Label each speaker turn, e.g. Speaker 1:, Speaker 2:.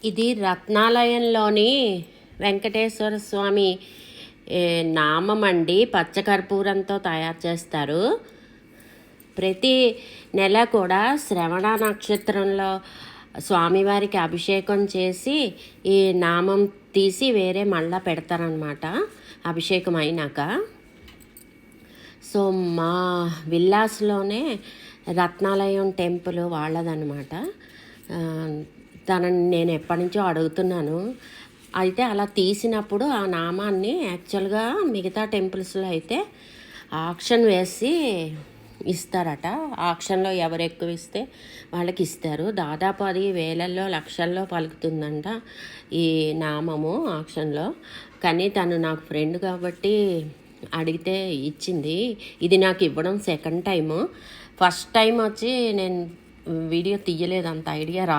Speaker 1: ఇది రత్నాలయంలోని వెంకటేశ్వర స్వామి నామం అండి. పచ్చకర్పూరంతో తయారు చేస్తారు. ప్రతి నెల కూడా శ్రవణ నక్షత్రంలో స్వామివారికి అభిషేకం చేసి ఈ నామం తీసి వేరే మళ్ళా పెడతారనమాట అభిషేకం అయినాక. సో మా విల్లాస్లోనే రత్నాలయం టెంపుల్ వాళ్ళదనమాట. తనని నేను ఎప్పటి నుంచో అడుగుతున్నాను. అయితే అలా తీసినప్పుడు ఆ నామాన్ని యాక్చువల్గా మిగతా టెంపుల్స్లో అయితే ఆక్షన్ వేసి ఇస్తారట. ఆక్షన్లో ఎవరు ఎక్కువ ఇస్తే వాళ్ళకి ఇస్తారు. దాదాపు అది వేలల్లో లక్షల్లో పలుకుతుందంట ఈ నామము ఆక్షన్లో. కానీ తను నాకు ఫ్రెండ్ కాబట్టి అడిగితే ఇచ్చింది. ఇది నాకు ఇవ్వడం సెకండ్ టైము. ఫస్ట్ టైం వచ్చి నేను వీడియో తీయలేదు, అంత ఐడియా